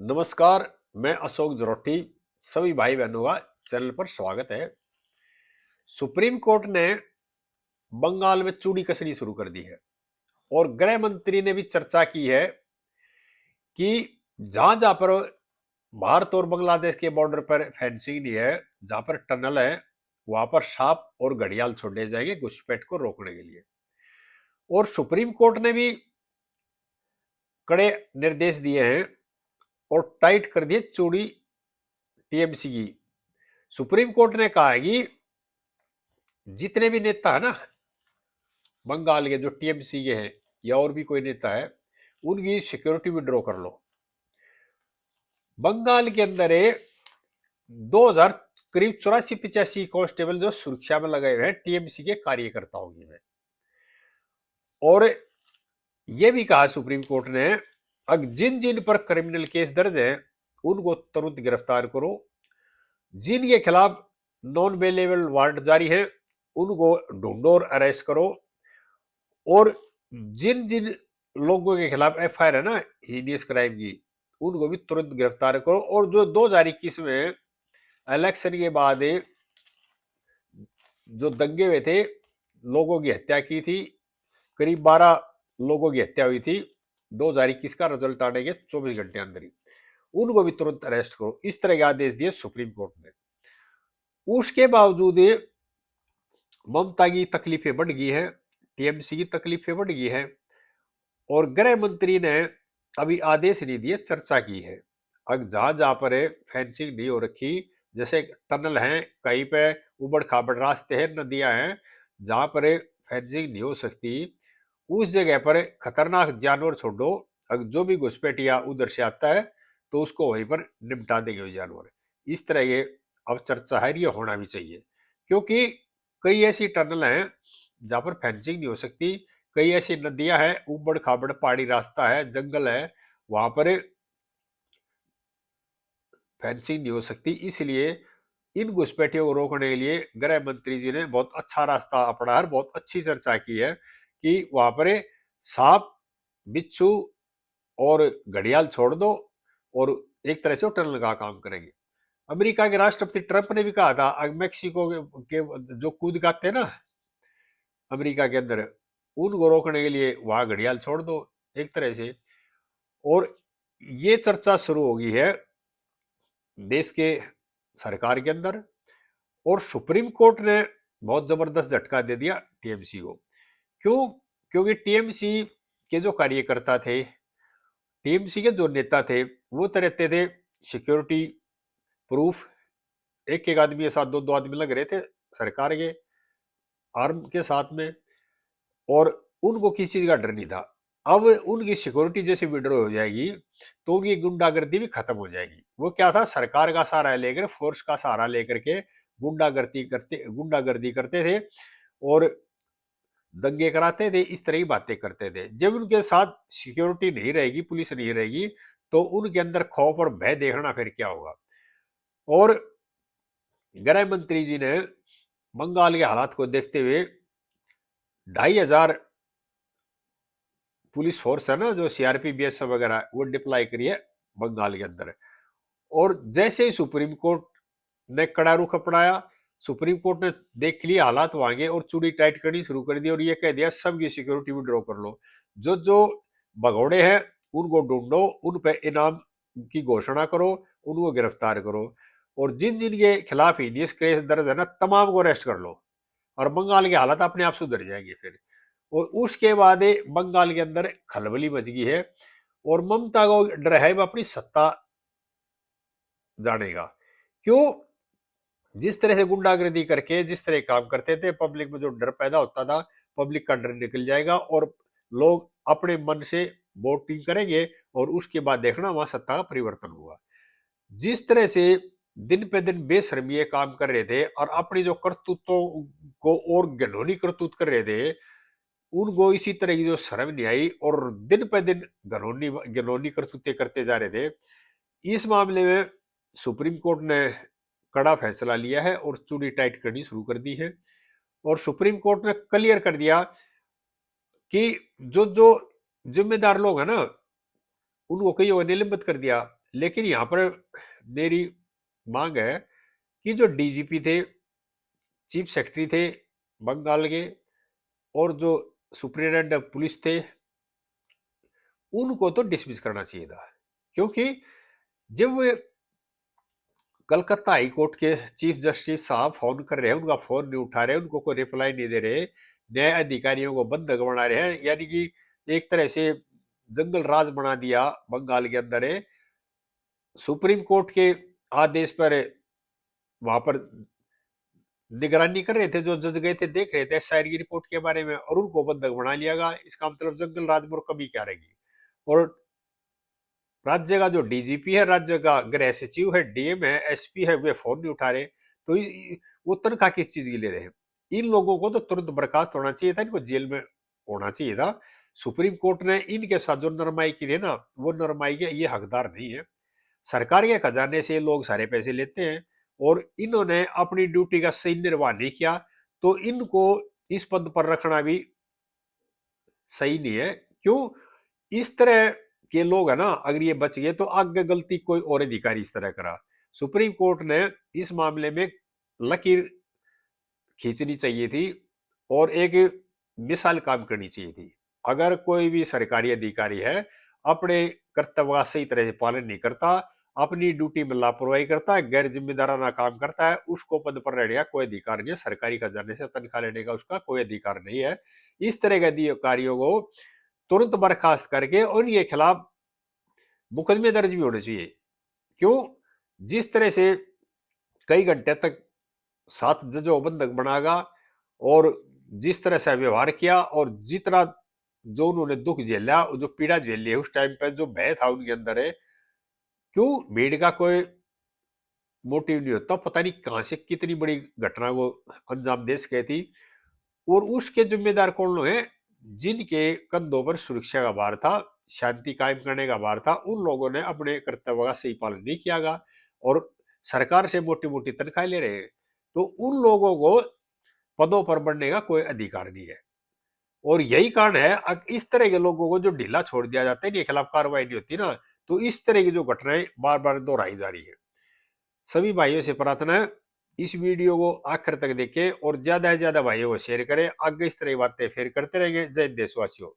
नमस्कार। मैं अशोक जरोटी। सभी भाई बहनों का चैनल पर स्वागत है। सुप्रीम कोर्ट ने बंगाल में चूड़ी कसनी शुरू कर दी है और गृह मंत्री ने भी चर्चा की है कि जहां जहां पर भारत और बांग्लादेश के बॉर्डर पर फेंसिंग नहीं है, जहां पर टनल है, वहां पर सांप और घड़ियाल छोड़े जाएंगे घुसपैठ को रोकने के लिए। और सुप्रीम कोर्ट ने भी कड़े निर्देश दिए हैं और टाइट कर दिए चूड़ी टीएमसी की। सुप्रीम कोर्ट ने कहा है कि जितने भी नेता है ना बंगाल के, जो टीएमसी के हैं या और भी कोई नेता है, उनकी सिक्योरिटी विड्रॉ कर लो। बंगाल के अंदर 2000 करीब 84-85 कांस्टेबल जो सुरक्षा में लगाए हुए हैं टीएमसी के कार्यकर्ताओं की में। और यह भी कहा सुप्रीम कोर्ट ने, अब जिन जिन पर क्रिमिनल केस दर्ज है उनको तुरंत गिरफ्तार करो। जिनके खिलाफ नॉन बेलेबल वारंट जारी है उनको ढूंढो और अरेस्ट करो। और जिन जिन लोगों के खिलाफ एफआईआर है ना हीनियस क्राइम की, उनको भी तुरंत गिरफ्तार करो। और जो 2021 में इलेक्शन के बाद जो दंगे हुए थे, लोगों की हत्या की थी, करीब 12 लोगों की हत्या हुई थी 2021 का रिजल्ट आने के 24 घंटे अंदर ही, उनको भी तुरंत अरेस्ट करो। इस तरह के आदेश दिए सुप्रीम कोर्ट ने। उसके बावजूद ममता की तकलीफें बढ़ गई है, टीएमसी की तकलीफें बढ़ गई है और गृह मंत्री ने अभी आदेश नहीं दिए, चर्चा की है। अब जहां जहां पर फेंसिंग नहीं हो रखी, जैसे टनल है, कहीं पे उबड़ खाबड़ रास्ते हैं, नदियां हैं, जहां पर फेंसिंग नहीं हो सकती, उस जगह पर खतरनाक जानवर छोड़ो। अगर जो भी घुसपैठिया उधर से आता है तो उसको वहीं पर निपटा देंगे वो जानवर। इस तरह ये अब चर्चा है, ये होना भी चाहिए। क्योंकि कई ऐसी टनल हैं जहां पर फेंसिंग नहीं हो सकती, कई ऐसी नदियां हैं, उबड़ खाबड़ पहाड़ी रास्ता है, जंगल है, वहां पर फेंसिंग नहीं हो सकती। इसलिए इन घुसपैठियों को रोकने के लिए गृह मंत्री जी ने बहुत अच्छा रास्ता अपना है, बहुत अच्छी चर्चा की है कि वहां पर सांप, बिच्छू और घड़ियाल छोड़ दो और एक तरह से वो टनल का काम करेंगे। अमेरिका के राष्ट्रपति ट्रंप ने भी कहा था, मेक्सिको के जो कूद काते हैं ना अमेरिका के अंदर, उनको रोकने के लिए वहां घड़ियाल छोड़ दो एक तरह से। और ये चर्चा शुरू हो गई है देश के सरकार के अंदर। और सुप्रीम कोर्ट ने बहुत जबरदस्त झटका दे दिया टीएमसी को। क्यों? क्योंकि टीएमसी के जो कार्यकर्ता थे, टीएमसी के जो नेता थे, वो तो रहते थे सिक्योरिटी प्रूफ, एक एक आदमी के साथ दो दो आदमी लग रहे थे सरकार के आर्म के साथ में, और उनको किसी चीज का डर नहीं था। अब उनकी सिक्योरिटी जैसे विड्रॉ हो जाएगी तो उनकी गुंडागर्दी भी खत्म हो जाएगी। वो क्या था, सरकार का सहारा लेकर, फोर्स का सहारा लेकर के गुंडागर्दी करते थे और दंगे कराते थे, इस तरह की बातें करते थे। जब उनके साथ सिक्योरिटी नहीं रहेगी, पुलिस नहीं रहेगी, तो उनके अंदर खौफ और भय देखना फिर क्या होगा। और गृह मंत्री जी ने बंगाल के हालात को देखते हुए 2,500 पुलिस फोर्स है ना, जो सीआरपी बीएसएफ वगैरह, वो डिप्लाई करी है बंगाल के अंदर। और जैसे ही सुप्रीम कोर्ट ने कड़ा रुख अपनाया, सुप्रीम कोर्ट ने देख लिया हालात वहां के और चूड़ी टाइट करनी शुरू कर दी और ये कह दिया सबकी सिक्योरिटी विड्रॉ कर लो। जो जो भगौड़े हैं उनको ढूंढो, उन पे इनाम की घोषणा करो, उनको गिरफ्तार करो। और जिन जिन के खिलाफ ही केस दर्ज है ना, तमाम को अरेस्ट कर लो और बंगाल के हालात अपने आप सुधर जाएंगे फिर। और उसके बाद बंगाल के अंदर खलबली मच गई है और ममता को डर है अपनी सत्ता जानेगा। क्यों? जिस तरह से गुंडागर्दी करके जिस तरह काम करते थे, पब्लिक में जो डर पैदा होता था, पब्लिक का डर निकल जाएगा और लोग अपने मन से वोटिंग करेंगे और उसके बाद देखना वहां सत्ता का परिवर्तन हुआ। जिस तरह से दिन पे दिन बेशर्मी काम कर रहे थे और अपनी जो करतूतों को और घिनौनी करतूत कर रहे थे, उनको इसी तरह की जो शर्म नहीं आई और दिन पे दिन घिनौनी घिनौनी करतूतें करते जा रहे थे। इस मामले में सुप्रीम कोर्ट ने कड़ा फैसला लिया है और चूड़ी टाइट करनी शुरू कर दी है। और सुप्रीम कोर्ट ने क्लियर कर दिया कि जो जो जिम्मेदार लोग हैं ना, उनको कई निलंबित कर दिया। लेकिन यहाँ पर मेरी मांग है कि जो डीजीपी थे, चीफ सेक्रेटरी थे बंगाल के, और जो सुप्रिटेंडेंट ऑफ पुलिस थे, उनको तो डिसमिस करना चाहिए था। क्योंकि जब वे कलकत्ता हाई कोर्ट के चीफ जस्टिस साहब फोन कर रहे हैं, उनका फोन नहीं उठा रहे, उनको कोई रिप्लाई नहीं दे रहे, न्याय अधिकारियों को बंधक बना रहे हैं, यानी कि एक तरह से जंगल राज बना दिया बंगाल के अंदर है। सुप्रीम कोर्ट के आदेश पर वहां पर निगरानी कर रहे थे, जो जज गए थे देख रहे थे एसआईआर की रिपोर्ट के बारे में, और उनको बंधक बना लिया गया। इसका मतलब जंगल राज में कमी क्या रहेगी। और राज्य का जो डीजीपी है, राज्य का गृह सचिव है, डीएम है, एसपी है, वे फोन नहीं उठा रहे, तो वो तनख्वाह किस चीज की ले रहे हैं। इन लोगों को तो तुरंत बर्खास्त होना चाहिए था, इनको जेल में होना चाहिए था। सुप्रीम कोर्ट ने इनके साथ जो नरमाई की है ना, वो नरमाई के ये हकदार नहीं है। सरकार के खजाने से लोग सारे पैसे लेते हैं, और इन्होंने अपनी ड्यूटी का सही निर्वाह नहीं किया, तो इनको इस पद पर रखना भी सही नहीं है। क्यों? इस तरह के लोग है ना, अगर ये बच गए तो आगे गलती कोई और अधिकारी इस तरह करा। सुप्रीम कोर्ट ने इस मामले में लकीर खींचनी चाहिए थी, और एक मिसाल काम करनी चाहिए थी। अगर कोई भी सरकारी अधिकारी है, अपने कर्तव्य का सही तरह से पालन नहीं करता, अपनी ड्यूटी में लापरवाही करता है, गैर जिम्मेदाराना काम करता है, उसको पद पर रहने का कोई अधिकार नहीं है। सरकारी खजाने से तनख्वाह लेने का उसका कोई अधिकार नहीं है। इस तरह के अधिकारियों को तुरंत बर्खास्त करके उनके खिलाफ मुकदमे दर्ज भी होने चाहिए। क्यों? जिस तरह से कई घंटे तक 7 जजों को बंधक बनागा, और जिस तरह से व्यवहार किया, और जितना जो उन्होंने दुख झेला, जो पीड़ा झेली है उस टाइम पे, जो भय था उनके अंदर है। क्यों? भीड़ का कोई मोटिव नहीं होता, पता नहीं कहां से कितनी बड़ी घटना को अंजाम दे सके थी। और उसके जिम्मेदार कौन लोग हैं? जिनके कंधों पर सुरक्षा का भार था, शांति कायम करने का भार था, उन लोगों ने अपने कर्तव्य का सही पालन नहीं कियागा, और सरकार से मोटी मोटी तनख्वाह ले रहे हैं। तो उन लोगों को पदों पर बढ़ने का कोई अधिकार नहीं है। और यही कारण है, इस तरह के लोगों को जो ढीला छोड़ दिया जाता है, इनके खिलाफ कार्रवाई नहीं होती ना, तो इस तरह की जो घटनाएं बार बार दोहराई जा रही है। सभी भाइयों से प्रार्थना है, इस वीडियो को आखिर तक देखें, और ज्यादा से ज्यादा भाइयों को शेयर करें। आगे इस तरह की बातें फिर करते रहेंगे। जय हिंद देशवासियों।